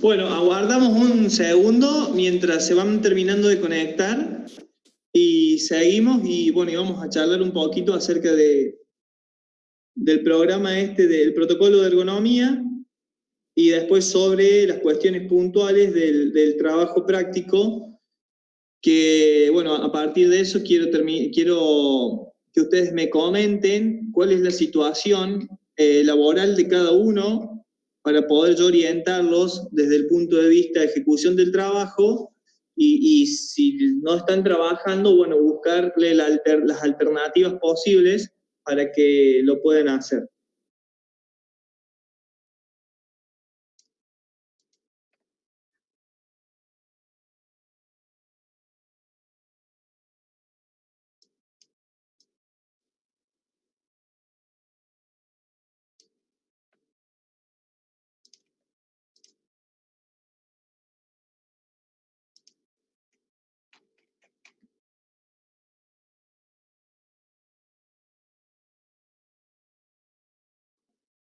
Bueno, aguardamos un segundo mientras se van terminando de conectar y seguimos y bueno, y vamos a charlar un poquito acerca del programa del protocolo de ergonomía y después sobre las cuestiones puntuales del trabajo práctico, que bueno, a partir de eso quiero que ustedes me comenten cuál es la situación laboral de cada uno para poder yo orientarlos desde el punto de vista de ejecución del trabajo y si no están trabajando, bueno, buscarle las alternativas posibles para que lo puedan hacer.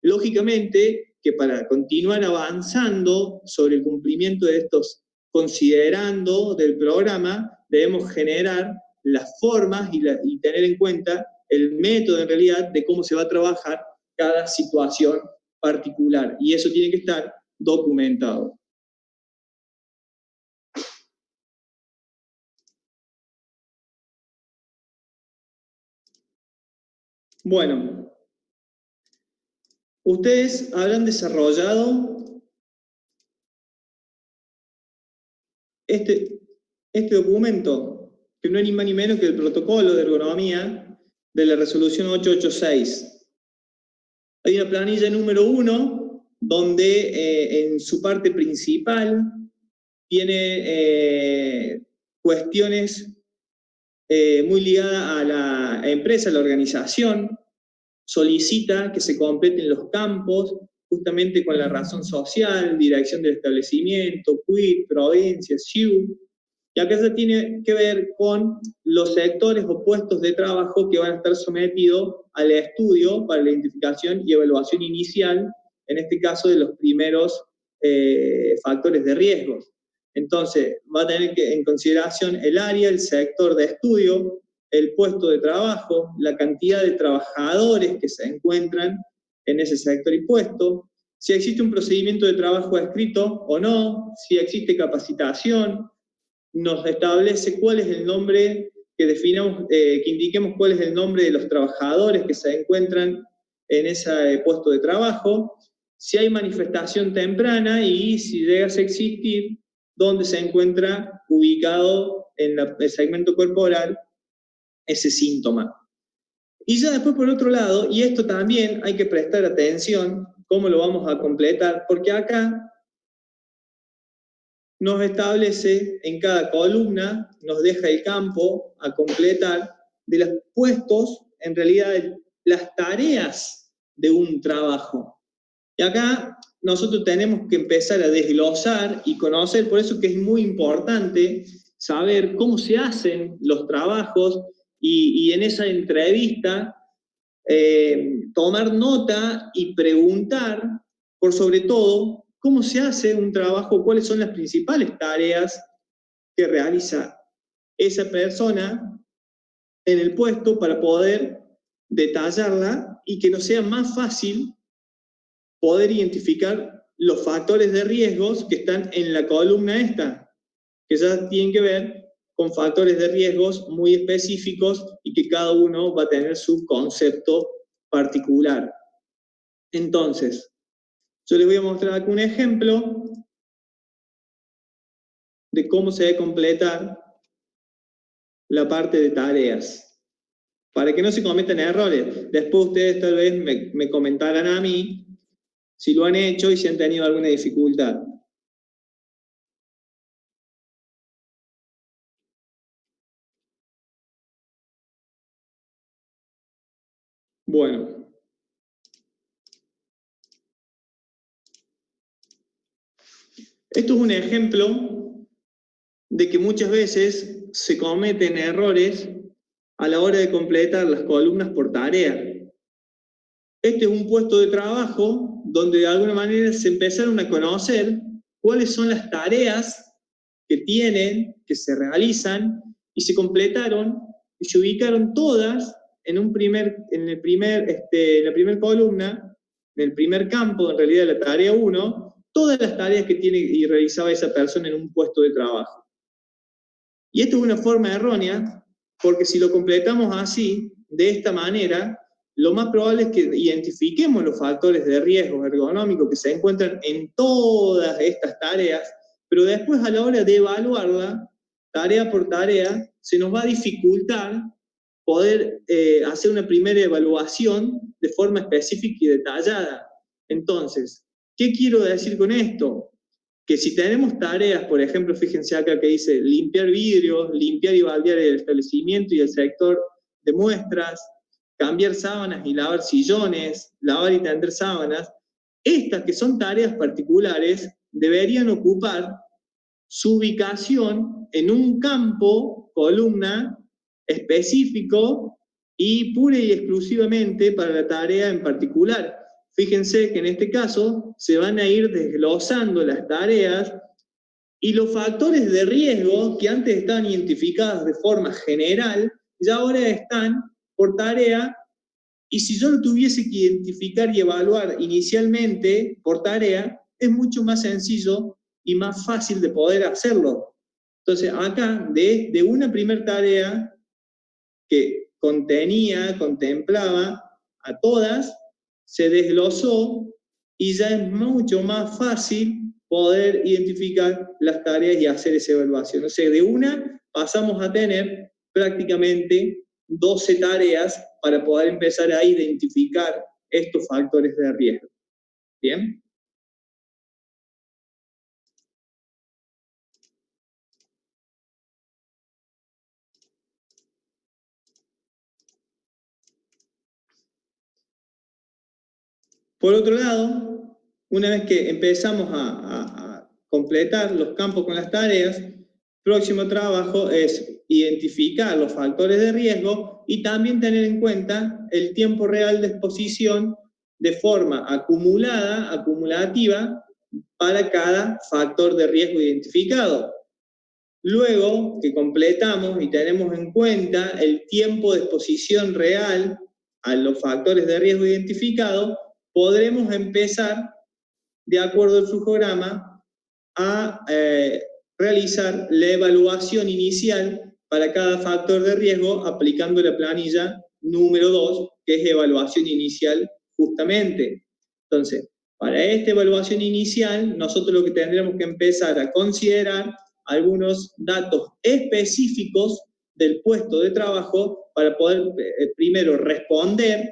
Lógicamente que para continuar avanzando sobre el cumplimiento de estos considerando del programa, debemos generar las formas y tener en cuenta el método en realidad de cómo se va a trabajar cada situación particular. Y eso tiene que estar documentado. Bueno, ustedes habrán desarrollado este documento, que no es ni más ni menos que el protocolo de ergonomía de la resolución 886. Hay una planilla número 1, donde en su parte principal tiene cuestiones muy ligadas a la empresa, a la organización, solicita que se completen los campos justamente con la razón social, dirección del establecimiento, quit, provincia, SIU, y acá se tiene que ver con los sectores o puestos de trabajo que van a estar sometidos al estudio para la identificación y evaluación inicial, en este caso de los primeros factores de riesgo. Entonces, va a tener en consideración el área, el sector de estudio, el puesto de trabajo, la cantidad de trabajadores que se encuentran en ese sector y puesto, si existe un procedimiento de trabajo escrito o no, si existe capacitación, nos establece cuál es el nombre que definamos, que indiquemos cuál es el nombre de los trabajadores que se encuentran en ese puesto de trabajo, si hay manifestación temprana y si llega a existir, dónde se encuentra ubicado en el segmento corporal ese síntoma. Y ya después, por otro lado, y esto también hay que prestar atención, cómo lo vamos a completar, porque acá nos establece en cada columna, nos deja el campo a completar de los puestos, en realidad, las tareas de un trabajo. Y acá nosotros tenemos que empezar a desglosar y conocer, por eso que es muy importante saber cómo se hacen los trabajos y en esa entrevista tomar nota y preguntar, por sobre todo, cómo se hace un trabajo, cuáles son las principales tareas que realiza esa persona en el puesto para poder detallarla y que nos sea más fácil poder identificar los factores de riesgos que están en la columna esta, que ya tienen que ver con factores de riesgos muy específicos y que cada uno va a tener su concepto particular. Entonces, yo les voy a mostrar aquí un ejemplo de cómo se debe completar la parte de tareas, para que no se cometan errores. Después ustedes tal vez me comentarán a mí si lo han hecho y si han tenido alguna dificultad. Bueno. Esto es un ejemplo de que muchas veces se cometen errores a la hora de completar las columnas por tarea. Este es un puesto de trabajo donde de alguna manera se empezaron a conocer cuáles son las tareas que tienen, que se realizan, y se completaron y se ubicaron todas en la primera columna, en el primer campo, en realidad la tarea 1, todas las tareas que tiene y realizaba esa persona en un puesto de trabajo. Y esto es una forma errónea, porque si lo completamos así, de esta manera, lo más probable es que identifiquemos los factores de riesgo ergonómico que se encuentran en todas estas tareas, pero después a la hora de evaluarla, tarea por tarea, se nos va a dificultar poder hacer una primera evaluación de forma específica y detallada. Entonces, ¿qué quiero decir con esto? Que si tenemos tareas, por ejemplo, fíjense acá que dice limpiar vidrios, limpiar y baldear el establecimiento y el sector de muestras, cambiar sábanas y lavar sillones, lavar y tender sábanas, estas que son tareas particulares deberían ocupar su ubicación en un campo, columna, específico y pura y exclusivamente para la tarea en particular. Fíjense que en este caso se van a ir desglosando las tareas y los factores de riesgo que antes estaban identificados de forma general, ya ahora están por tarea, y si yo lo tuviese que identificar y evaluar inicialmente por tarea, es mucho más sencillo y más fácil de poder hacerlo. Entonces, acá, de una primera tarea que contemplaba a todas, se desglosó y ya es mucho más fácil poder identificar las tareas y hacer esa evaluación. O sea, de una pasamos a tener prácticamente 12 tareas para poder empezar a identificar estos factores de riesgo. ¿Bien? Por otro lado, una vez que empezamos a completar los campos con las tareas, próximo trabajo es identificar los factores de riesgo y también tener en cuenta el tiempo real de exposición de forma acumulativa para cada factor de riesgo identificado. Luego que completamos y tenemos en cuenta el tiempo de exposición real a los factores de riesgo identificados, podremos empezar, de acuerdo al flujograma, a realizar la evaluación inicial para cada factor de riesgo aplicando la planilla número 2, que es evaluación inicial justamente. Entonces, para esta evaluación inicial, nosotros lo que tendremos que empezar a considerar algunos datos específicos del puesto de trabajo para poder primero responder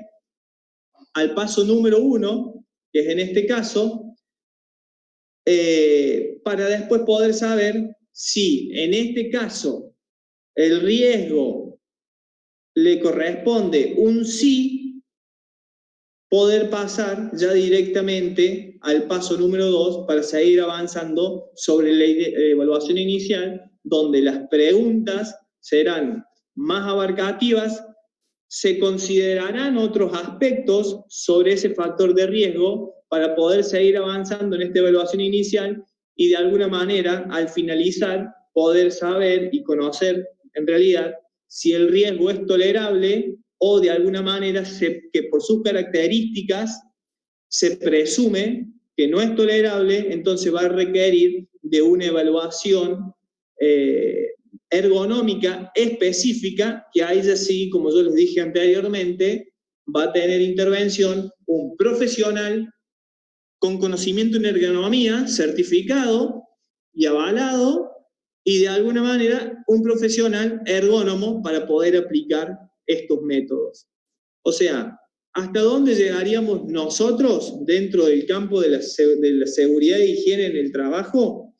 al paso número 1, que es en este caso, para después poder saber si en este caso el riesgo le corresponde un sí, poder pasar ya directamente al paso número 2 para seguir avanzando sobre la evaluación inicial, donde las preguntas serán más abarcativas, se considerarán otros aspectos sobre ese factor de riesgo para poder seguir avanzando en esta evaluación inicial y de alguna manera, al finalizar, poder saber y conocer en realidad si el riesgo es tolerable o de alguna manera que por sus características se presume que no es tolerable, entonces va a requerir de una evaluación ergonómica específica, que ahí ya sí, como yo les dije anteriormente, va a tener intervención un profesional con conocimiento en ergonomía, certificado y avalado, y de alguna manera un profesional ergónomo para poder aplicar estos métodos. O sea, ¿hasta dónde llegaríamos nosotros dentro del campo de la seguridad e higiene en el trabajo?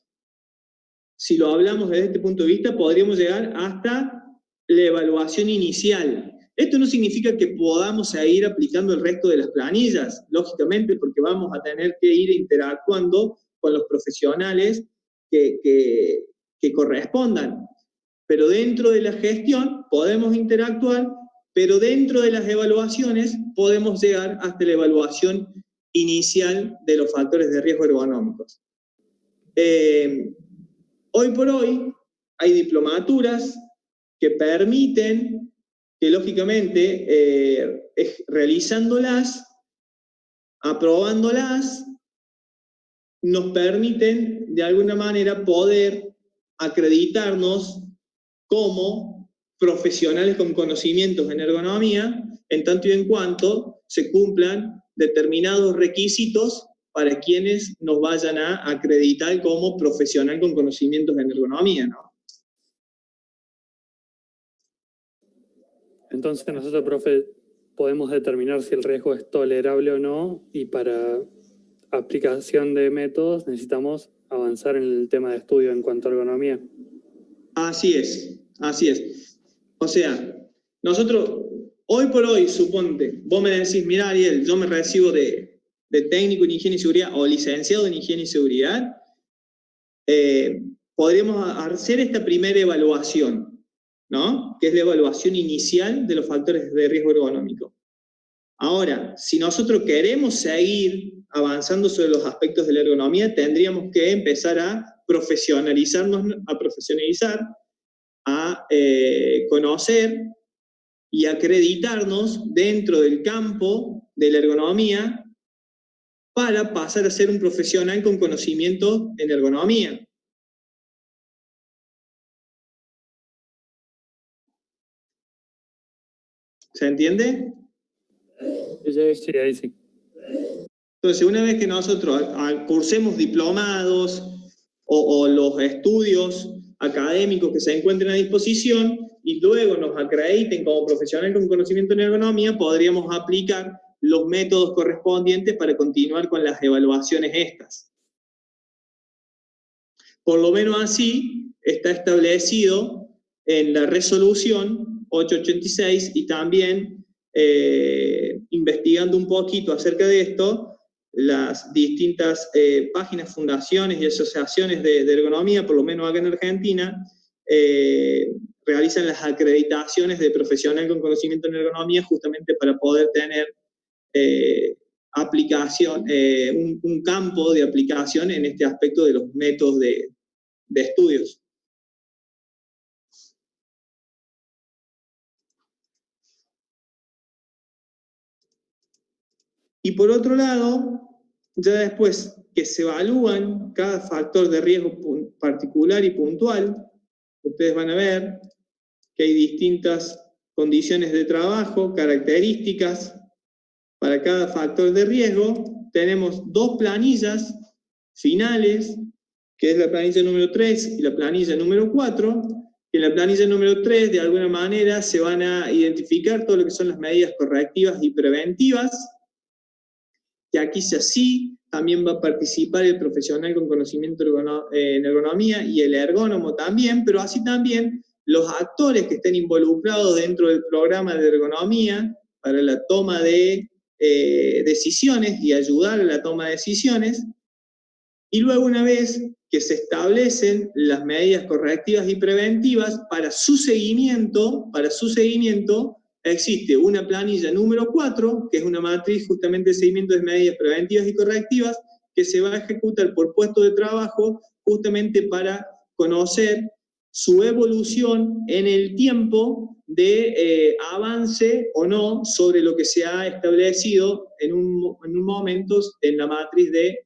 Si lo hablamos desde este punto de vista, podríamos llegar hasta la evaluación inicial. Esto no significa que podamos seguir aplicando el resto de las planillas, lógicamente, porque vamos a tener que ir interactuando con los profesionales que correspondan. Pero dentro de la gestión podemos interactuar, pero dentro de las evaluaciones podemos llegar hasta la evaluación inicial de los factores de riesgo ergonómicos. Hoy por hoy hay diplomaturas que permiten que, lógicamente, realizándolas, aprobándolas, nos permiten de alguna manera poder acreditarnos como profesionales con conocimientos en ergonomía, en tanto y en cuanto se cumplan determinados requisitos para quienes nos vayan a acreditar como profesional con conocimientos en ergonomía, ¿no? Entonces nosotros, profe, podemos determinar si el riesgo es tolerable o no, y para aplicación de métodos necesitamos avanzar en el tema de estudio en cuanto a ergonomía. Así es, así es. O sea, nosotros, hoy por hoy, suponte, vos me decís, mira, Ariel, yo me recibo de técnico en higiene y seguridad o licenciado en higiene y seguridad, podríamos hacer esta primera evaluación, ¿no? Que es la evaluación inicial de los factores de riesgo ergonómico. Ahora, si nosotros queremos seguir avanzando sobre los aspectos de la ergonomía, tendríamos que empezar a profesionalizarnos, a conocer y acreditarnos dentro del campo de la ergonomía para pasar a ser un profesional con conocimiento en ergonomía. ¿Se entiende? Sí, ahí sí. Entonces, una vez que nosotros cursemos diplomados o los estudios académicos que se encuentren a disposición y luego nos acrediten como profesional con conocimiento en ergonomía, podríamos aplicar los métodos correspondientes para continuar con las evaluaciones estas. Por lo menos así está establecido en la resolución 886 y también investigando un poquito acerca de esto, las distintas páginas, fundaciones y asociaciones de ergonomía, por lo menos acá en Argentina, realizan las acreditaciones de profesional con conocimiento en ergonomía justamente para poder tener aplicación, un campo de aplicación en este aspecto de los métodos de estudios. Y por otro lado, ya después que se evalúan cada factor de riesgo particular y puntual, ustedes van a ver que hay distintas condiciones de trabajo, características para cada factor de riesgo. Tenemos dos planillas finales, que es la planilla número 3 y la planilla número 4. En la planilla número 3, de alguna manera, se van a identificar todo lo que son las medidas correctivas y preventivas, que aquí si así también va a participar el profesional con conocimiento en ergonomía y el ergónomo también, pero así también los actores que estén involucrados dentro del programa de ergonomía para la toma de decisiones y ayudar a la toma de decisiones. Y luego, una vez que se establecen las medidas correctivas y preventivas, para su seguimiento, existe una planilla número 4, que es una matriz justamente de seguimiento de medidas preventivas y correctivas, que se va a ejecutar por puesto de trabajo justamente para conocer su evolución en el tiempo de avance o no sobre lo que se ha establecido en un momento en la matriz de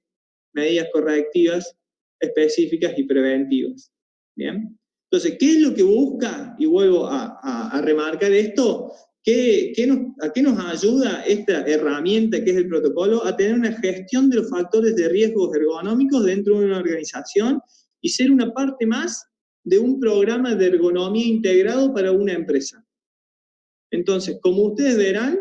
medidas correctivas específicas y preventivas. ¿Bien? Entonces, ¿qué es lo que busca? Y vuelvo a remarcar esto. ¿A qué nos ayuda esta herramienta que es el protocolo? A tener una gestión de los factores de riesgos ergonómicos dentro de una organización y ser una parte más de un programa de ergonomía integrado para una empresa. Entonces, como ustedes verán,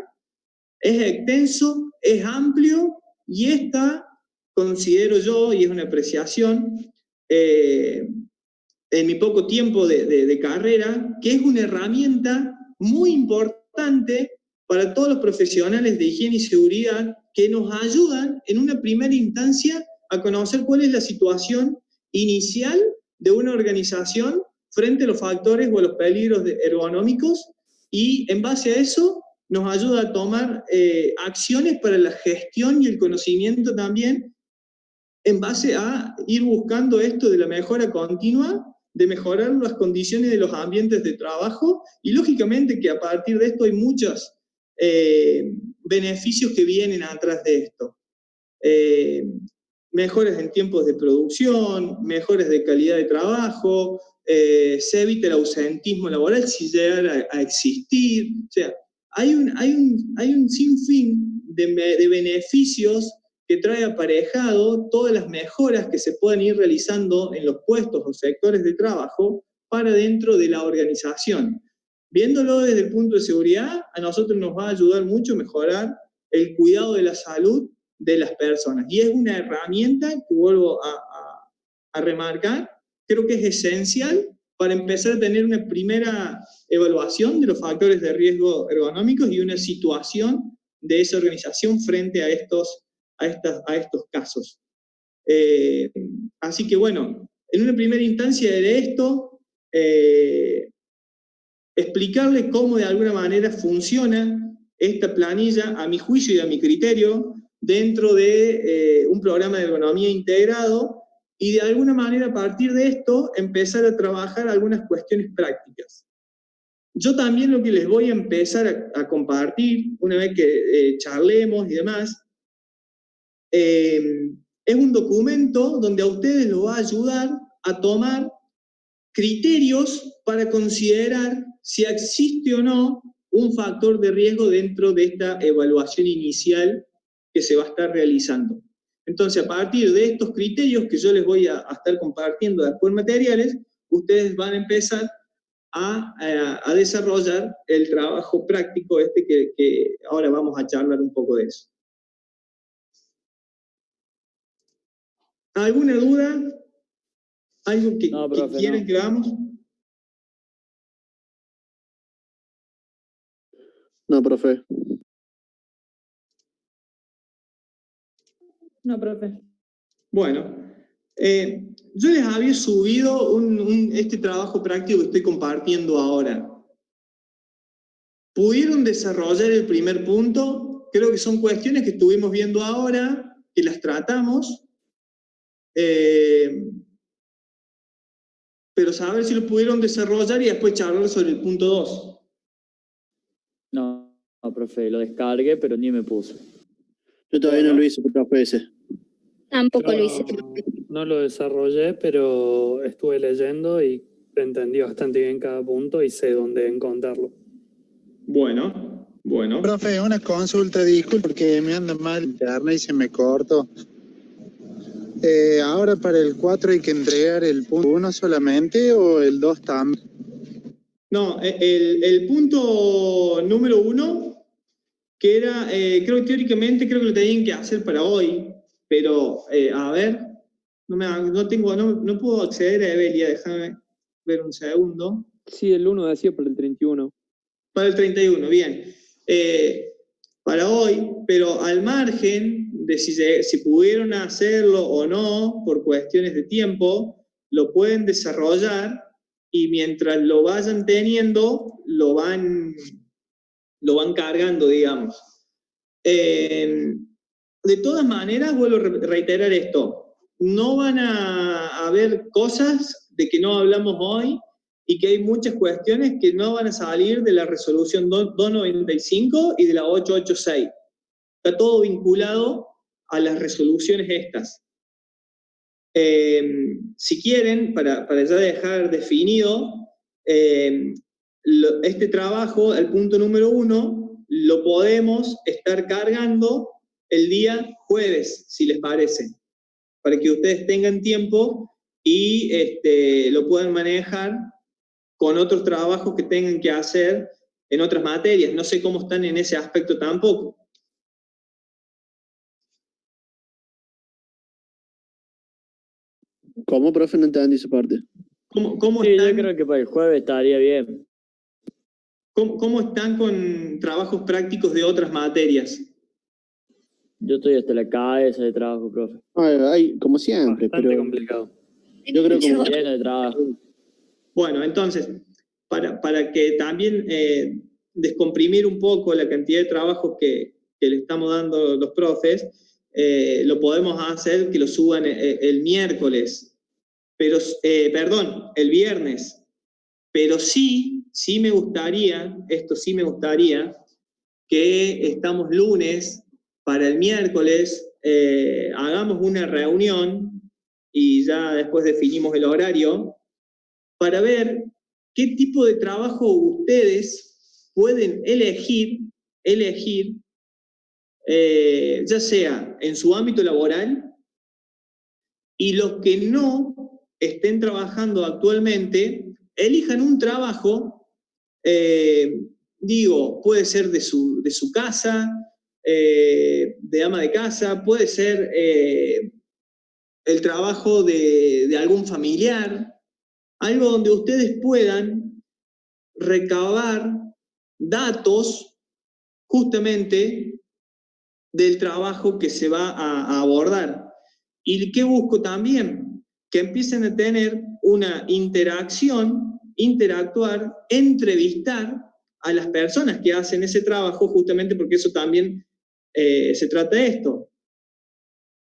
es extenso, es amplio y esta, considero yo, y es una apreciación, en mi poco tiempo de carrera, que es una herramienta muy importante para todos los profesionales de higiene y seguridad que nos ayudan en una primera instancia a conocer cuál es la situación inicial de una organización frente a los factores o a los peligros ergonómicos, y en base a eso nos ayuda a tomar acciones para la gestión y el conocimiento también en base a ir buscando esto de la mejora continua, de mejorar las condiciones de los ambientes de trabajo, y lógicamente que a partir de esto hay muchos beneficios que vienen atrás de esto. Mejoras en tiempos de producción, mejoras de calidad de trabajo, se evita el ausentismo laboral si llegara a existir. O sea, hay un sinfín de beneficios que trae aparejado todas las mejoras que se pueden ir realizando en los puestos o sectores de trabajo para dentro de la organización. Viéndolo desde el punto de seguridad, a nosotros nos va a ayudar mucho a mejorar el cuidado de la salud de las personas. Y es una herramienta que vuelvo a remarcar, creo que es esencial para empezar a tener una primera evaluación de los factores de riesgo ergonómicos y una situación de esa organización frente a estos casos. Así que bueno, en una primera instancia de esto, explicarle cómo de alguna manera funciona esta planilla, a mi juicio y a mi criterio, dentro de un programa de ergonomía integrado, y de alguna manera a partir de esto empezar a trabajar algunas cuestiones prácticas. Yo también lo que les voy a empezar a compartir, una vez que charlemos y demás, es un documento donde a ustedes los va a ayudar a tomar criterios para considerar si existe o no un factor de riesgo dentro de esta evaluación inicial que se va a estar realizando. Entonces, a partir de estos criterios que yo les voy a estar compartiendo después materiales, ustedes van a empezar a desarrollar el trabajo práctico que ahora vamos a charlar un poco de eso. ¿Alguna duda? ¿Algo que quieren que hagamos? No, profe. No, profe. Bueno, yo les había subido este trabajo práctico que estoy compartiendo ahora. ¿Pudieron desarrollar el primer punto? Creo que son cuestiones que estuvimos viendo ahora, que las tratamos, pero saber si lo pudieron desarrollar y después charlar sobre el punto 2. No, profe, lo descargué, pero ni me puse. Yo todavía no lo hice, profe, ese. Tampoco lo hice. No lo desarrollé, pero estuve leyendo y entendí bastante bien cada punto y sé dónde encontrarlo. Bueno. Profe, una consulta, disculpe, porque me anda mal internet y se me cortó. Ahora para el 4 hay que entregar el punto 1 solamente o el 2 también. No, el punto número 1, que era, creo que teóricamente creo que lo tenían que hacer para hoy, pero a ver, no puedo acceder a Evelia, déjame ver un segundo. Sí, el 1 decía para el 31. Para el 31, bien. Para hoy, pero al margen de si pudieron hacerlo o no, por cuestiones de tiempo, lo pueden desarrollar y mientras lo vayan teniendo, lo van cargando, digamos. De todas maneras, vuelvo a reiterar esto, no van a haber cosas de que no hablamos hoy y que hay muchas cuestiones que no van a salir de la resolución 295 y de la 886. Está todo vinculado a las resoluciones estas. Si quieren, para ya dejar definido, este trabajo, el punto número 1, lo podemos estar cargando el día jueves, si les parece, para que ustedes tengan tiempo y lo puedan manejar con otros trabajos que tengan que hacer en otras materias. No sé cómo están en ese aspecto tampoco. ¿Cómo, profe? No entendí esa parte. ¿Cómo Sí, están? yo creo que para el jueves estaría bien. ¿Cómo están con trabajos prácticos de otras materias? Yo estoy hasta la cabeza de trabajo, profe. Ay, como siempre, Bastante pero complicado. yo creo que Lleno de trabajo. Bueno, entonces, para que también descomprimir un poco la cantidad de trabajos que le estamos dando los profes, lo podemos hacer que lo suban el miércoles, pero, perdón, el viernes. Pero sí me gustaría, que estamos lunes, para el miércoles, hagamos una reunión y ya después definimos el horario, para ver qué tipo de trabajo ustedes pueden elegir, ya sea en su ámbito laboral, y los que no estén trabajando actualmente, elijan un trabajo, puede ser de su casa, de ama de casa, puede ser el trabajo de algún familiar, algo donde ustedes puedan recabar datos justamente del trabajo que se va a abordar. ¿Y qué busco también? Que empiecen a tener una interacción, interactuar, entrevistar a las personas que hacen ese trabajo, justamente porque eso también se trata de esto.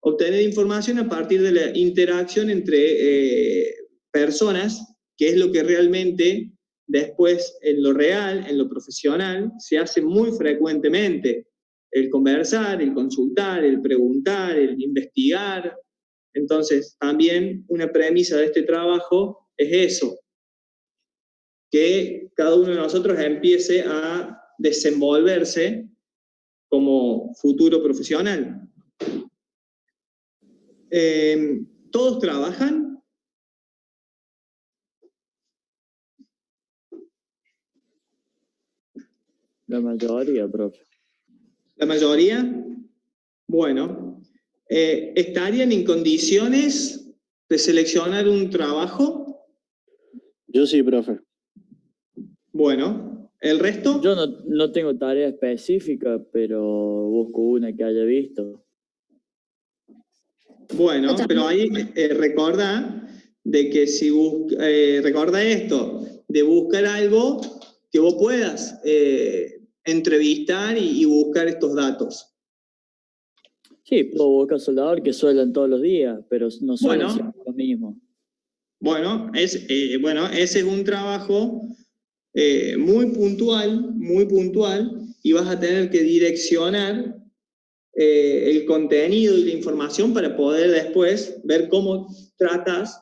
Obtener información a partir de la interacción entre personas, que es lo que realmente después en lo real, en lo profesional, se hace muy frecuentemente. El conversar, el consultar, el preguntar, el investigar. Entonces, también una premisa de este trabajo es eso, que cada uno de nosotros empiece a desenvolverse como futuro profesional. ¿Todos trabajan? La mayoría, profe. ¿La mayoría? Bueno, ¿estarían en condiciones de seleccionar un trabajo? Yo sí, profe. Bueno, ¿el resto? Yo no tengo tarea específica, pero busco una que haya visto. Bueno, pero ahí recuerda de que si recuerda esto, de buscar algo que vos puedas entrevistar y buscar estos datos. Sí, puedo buscar soldador que suelan todos los días, pero no suelan Bueno. siempre lo mismo. Bueno, ese es un trabajo muy puntual, y vas a tener que direccionar el contenido y la información para poder después ver cómo tratas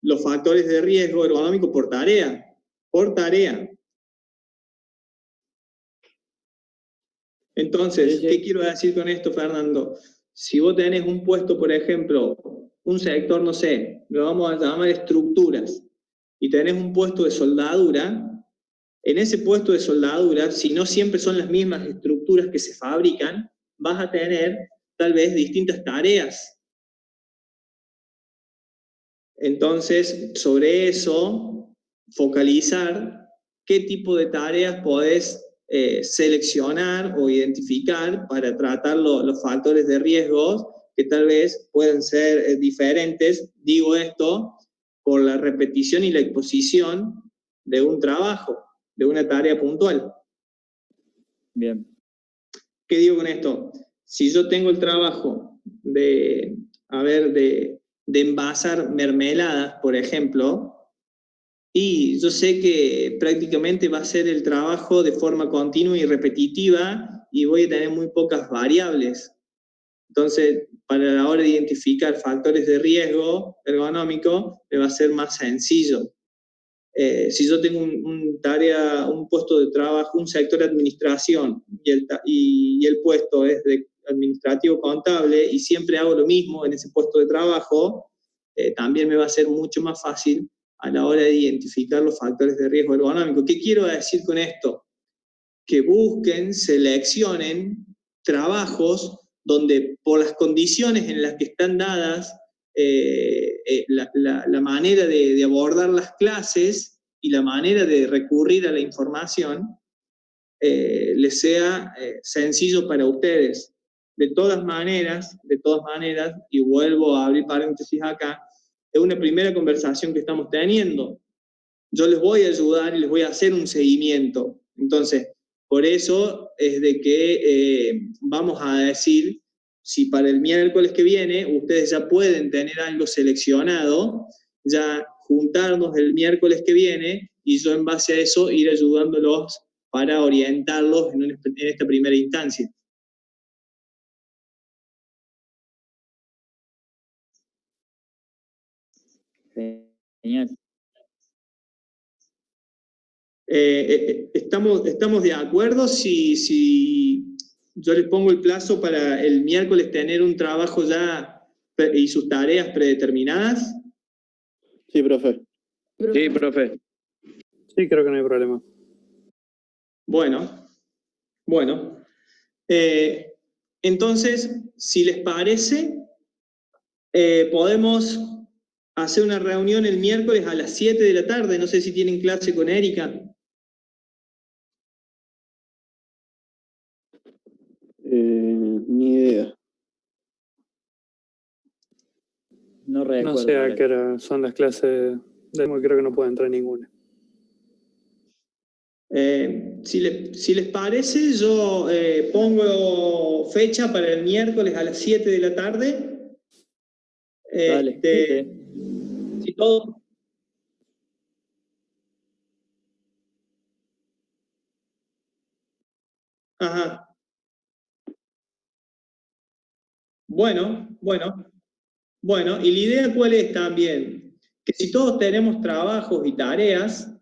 los factores de riesgo ergonómico por tarea. Entonces, Sí. ¿qué quiero decir con esto, Fernando? Si vos tenés un puesto, por ejemplo, un sector, no sé, lo vamos a llamar estructuras, y tenés un puesto de soldadura, en ese puesto de soldadura, si no siempre son las mismas estructuras que se fabrican, vas a tener tal vez distintas tareas. Entonces, sobre eso, focalizar qué tipo de tareas podés seleccionar o identificar para tratar los factores de riesgos que tal vez pueden ser diferentes. Digo esto por la repetición y la exposición de un trabajo, de una tarea puntual. Bien. ¿Qué digo con esto? Si yo tengo el trabajo de envasar mermeladas, por ejemplo, y yo sé que prácticamente va a ser el trabajo de forma continua y repetitiva y voy a tener muy pocas variables. Entonces, para la hora de identificar factores de riesgo ergonómico, me va a ser más sencillo. Si yo tengo un puesto de trabajo, un sector de administración, y el puesto es de administrativo contable, y siempre hago lo mismo en ese puesto de trabajo, también me va a ser mucho más fácil a la hora de identificar los factores de riesgo ergonómico. ¿Qué quiero decir con esto? Que busquen, seleccionen trabajos donde por las condiciones en las que están dadas, la manera de abordar las clases y la manera de recurrir a la información les sea sencillo para ustedes. De todas maneras, y vuelvo a abrir paréntesis acá, es una primera conversación que estamos teniendo. Yo les voy a ayudar y les voy a hacer un seguimiento. Entonces, por eso es de que vamos a decir si para el miércoles que viene ustedes ya pueden tener algo seleccionado, ya juntarnos el miércoles que viene y yo en base a eso ir ayudándolos para orientarlos en esta primera instancia. Genial. ¿Estamos de acuerdo si yo les pongo el plazo para el miércoles tener un trabajo ya y sus tareas predeterminadas? Sí, profe. Sí, profe. Sí, creo que no hay problema. Bueno. Entonces, si les parece, podemos hacer una reunión el miércoles a las 7 de la tarde. No sé si tienen clase con Erika. Ni idea. No recuerdo. No sé a ahora. qué hora son las clases de creo que no puede entrar ninguna. Si les parece, yo pongo fecha para el miércoles a las 7 de la tarde. Dale. Si todo... Ajá. Bueno, y la idea cuál es también, que si todos tenemos trabajos y tareas,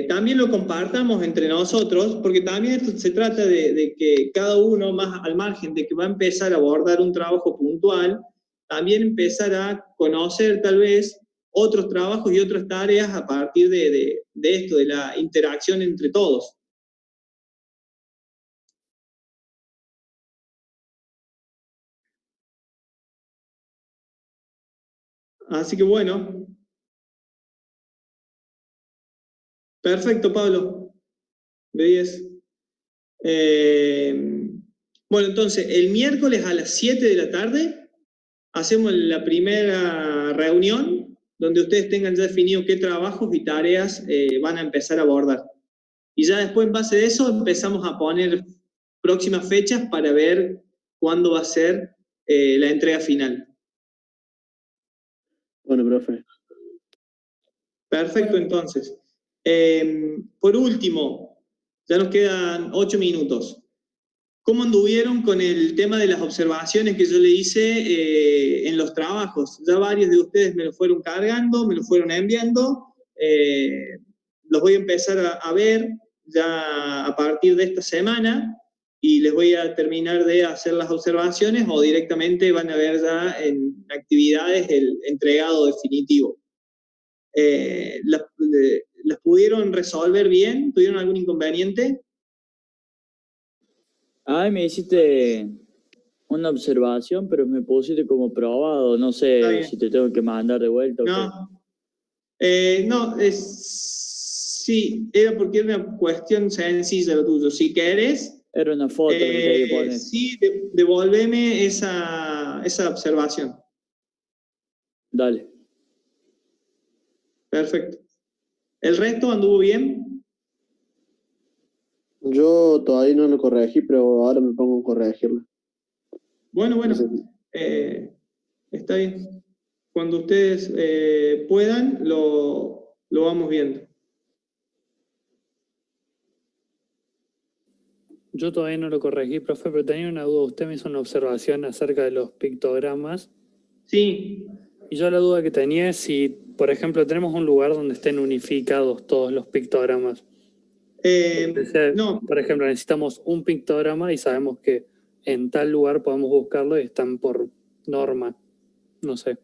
también lo compartamos entre nosotros, porque también esto se trata de que cada uno, más al margen de que va a empezar a abordar un trabajo puntual, también empezar a conocer tal vez otros trabajos y otras tareas a partir de esto, de la interacción entre todos. Así que bueno. Perfecto, Pablo. De 10. Bueno, entonces, el miércoles a las 7 de la tarde hacemos la primera reunión donde ustedes tengan ya definido qué trabajos y tareas van a empezar a abordar. Y ya después, en base a eso, empezamos a poner próximas fechas para ver cuándo va a ser la entrega final. Bueno, profe. Perfecto, entonces. Por último, ya nos quedan 8 minutos. ¿Cómo anduvieron con el tema de las observaciones que yo le hice en los trabajos? Ya varios de ustedes me lo fueron cargando, me lo fueron enviando. Los voy a empezar a ver ya a partir de esta semana y les voy a terminar de hacer las observaciones o directamente van a ver ya en actividades el entregado definitivo. ¿Las pudieron resolver bien? ¿Tuvieron algún inconveniente? Ay, me hiciste una observación, pero me pusiste como probado. No Está sé bien. si te tengo que mandar de vuelta o qué. No, sí, era porque era una cuestión sencilla lo tuyo. Si querés, Era una foto lo que tenía que poner. sí, devolveme esa observación. Dale. Perfecto. ¿El resto anduvo bien? Yo todavía no lo corregí, pero ahora me pongo a corregirlo. Bueno, está bien. Cuando ustedes puedan, lo vamos viendo. Yo todavía no lo corregí, profe, pero tenía una duda. Usted me hizo una observación acerca de los pictogramas. Sí. Y yo la duda que tenía es si, por ejemplo, tenemos un lugar donde estén unificados todos los pictogramas. No. Por ejemplo, necesitamos un pictograma y sabemos que en tal lugar podemos buscarlo y están por norma. No sé.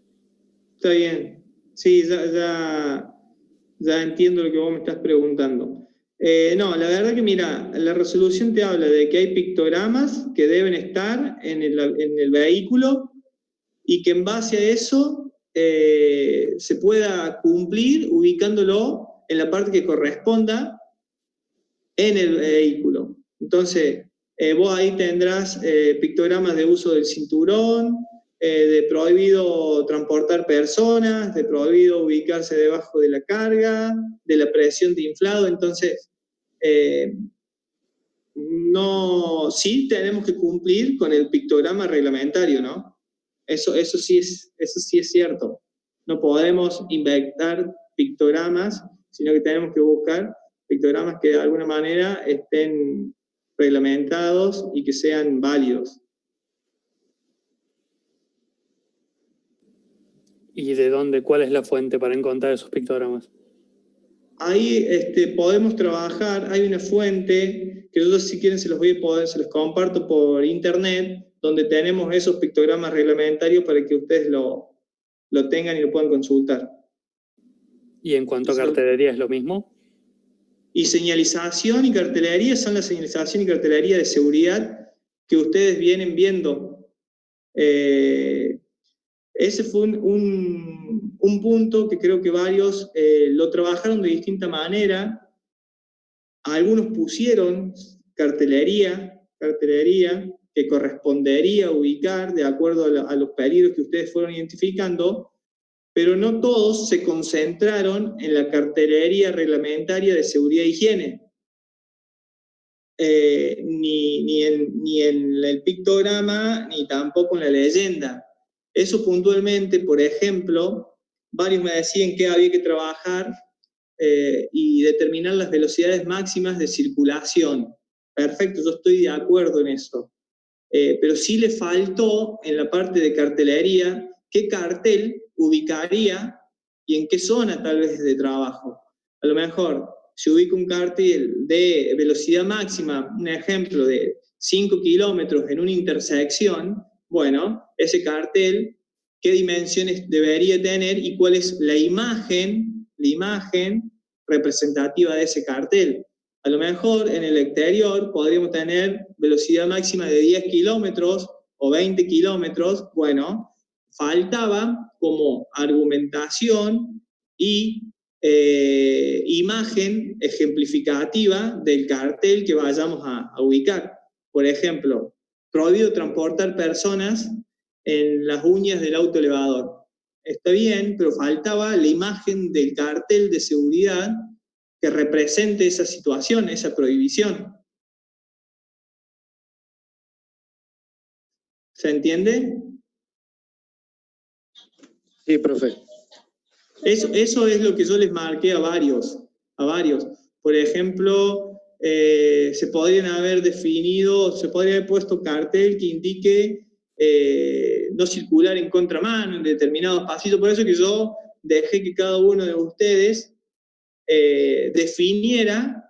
Está bien. Sí, ya entiendo lo que vos me estás preguntando. No, la verdad que mira, la resolución te habla de que hay pictogramas que deben estar en el vehículo y que en base a eso se pueda cumplir ubicándolo en la parte que corresponda en el vehículo. Entonces, vos ahí tendrás pictogramas de uso del cinturón, de prohibido transportar personas, de prohibido ubicarse debajo de la carga, de la presión de inflado. Entonces, No, sí tenemos que cumplir con el pictograma reglamentario, ¿no? Eso sí es cierto. No podemos inventar pictogramas, sino que tenemos que buscar pictogramas que de alguna manera estén reglamentados y que sean válidos. ¿Y de dónde? ¿Cuál es la fuente para encontrar esos pictogramas? Ahí podemos trabajar, hay una fuente que yo si quieren se los comparto por internet, donde tenemos esos pictogramas reglamentarios para que ustedes lo tengan y lo puedan consultar. ¿Y en cuanto a cartelería es lo mismo? Y señalización y cartelería son la señalización y cartelería de seguridad que ustedes vienen viendo. Ese fue un punto que creo que varios lo trabajaron de distinta manera. Algunos pusieron cartelería que correspondería ubicar de acuerdo a los peligros que ustedes fueron identificando, pero no todos se concentraron en la cartelería reglamentaria de seguridad e higiene. Ni en el pictograma, ni tampoco en la leyenda. Eso puntualmente, por ejemplo, varios me decían que había que trabajar y determinar las velocidades máximas de circulación. Perfecto, yo estoy de acuerdo en eso. Pero sí le faltó en la parte de cartelería qué cartel ubicaría y en qué zona tal vez de trabajo. A lo mejor se ubica un cartel de velocidad máxima, un ejemplo de 5 kilómetros en una intersección, bueno, ese cartel, ¿qué dimensiones debería tener y cuál es la imagen representativa de ese cartel? A lo mejor en el exterior podríamos tener velocidad máxima de 10 kilómetros o 20 kilómetros. Bueno, faltaba como argumentación y imagen ejemplificativa del cartel que vayamos a ubicar. Por ejemplo, prohibido transportar personas en las uñas del autoelevador. Está bien, pero faltaba la imagen del cartel de seguridad que represente esa situación, esa prohibición. ¿Se entiende? Sí, profe. Eso es lo que yo les marqué a varios. Por ejemplo, se podría haber puesto cartel que indique no circular en contramano en determinados pasillos. Por eso que yo dejé que cada uno de ustedes definiera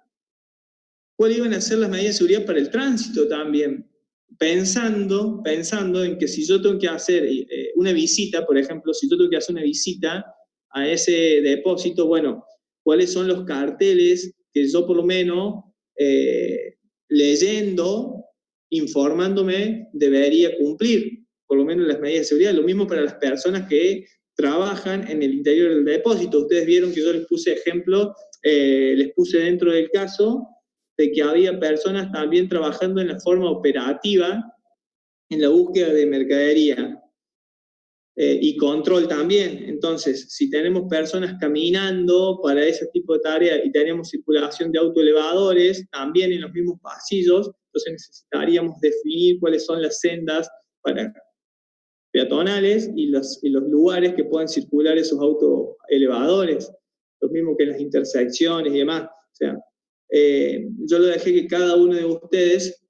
cuáles iban a ser las medidas de seguridad para el tránsito también, pensando en que si yo tengo que hacer una visita, por ejemplo, si yo tengo que hacer una visita a ese depósito, bueno, cuáles son los carteles que yo por lo menos leyendo, informándome, debería cumplir, por lo menos las medidas de seguridad. Lo mismo para las personas que trabajan en el interior del depósito. Ustedes vieron que yo les puse ejemplo, les puse dentro del caso de que había personas también trabajando en la forma operativa en la búsqueda de mercadería y control también. Entonces, si tenemos personas caminando para ese tipo de tareas y tenemos circulación de autoelevadores también en los mismos pasillos, entonces necesitaríamos definir cuáles son las sendas para peatonales y los lugares que puedan circular esos autoelevadores, lo mismo que en las intersecciones y demás. O sea, yo lo dejé que cada uno de ustedes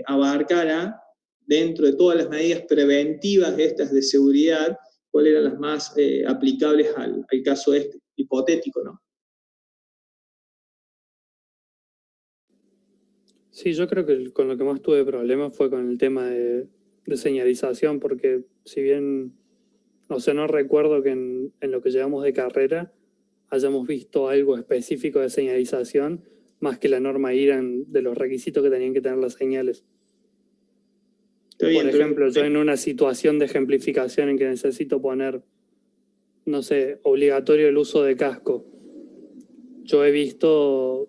abarcara dentro de todas las medidas preventivas estas de seguridad, cuáles eran las más aplicables al caso este, hipotético, ¿no? Sí, yo creo que con lo que más tuve problemas fue con el tema de señalización, porque si bien, o sea, no recuerdo que en lo que llevamos de carrera hayamos visto algo específico de señalización, más que la norma IRAN de los requisitos que tenían que tener las señales. Por ejemplo, yo en una situación de ejemplificación en que necesito poner, no sé, obligatorio el uso de casco, yo he visto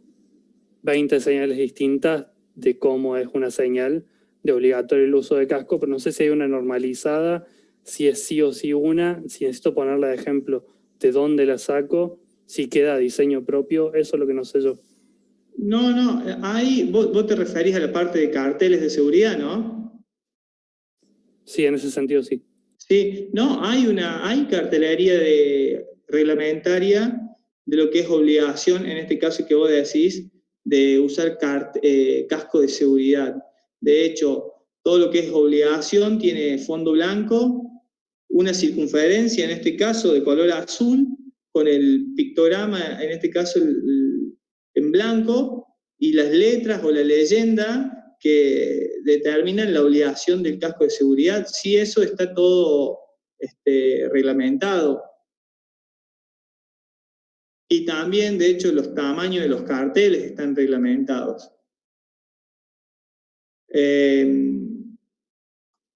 20 señales distintas de cómo es una señal de obligatorio el uso de casco, pero no sé si hay una normalizada, si es sí o sí una, si necesito ponerla de ejemplo, de dónde la saco, si queda diseño propio, eso es lo que no sé yo. No, ahí vos te referís a la parte de carteles de seguridad, ¿no? Sí, en ese sentido sí. Sí, no, hay cartelería reglamentaria de lo que es obligación, en este caso que vos decís, de usar casco de seguridad. De hecho, todo lo que es obligación tiene fondo blanco, una circunferencia, en este caso de color azul, con el pictograma, en este caso en blanco, y las letras o la leyenda que determinan la obligación del casco de seguridad. Sí, eso está todo reglamentado. Y también, de hecho, los tamaños de los carteles están reglamentados.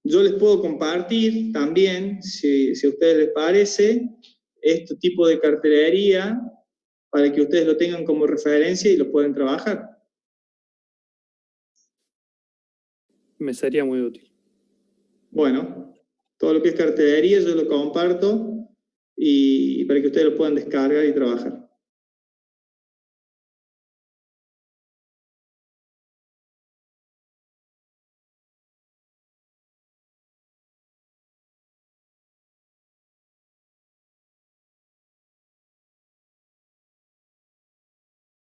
Yo les puedo compartir también, si a ustedes les parece, este tipo de cartelería para que ustedes lo tengan como referencia y lo puedan trabajar. Me sería muy útil. Bueno, todo lo que es cartelería yo lo comparto y para que ustedes lo puedan descargar y trabajar.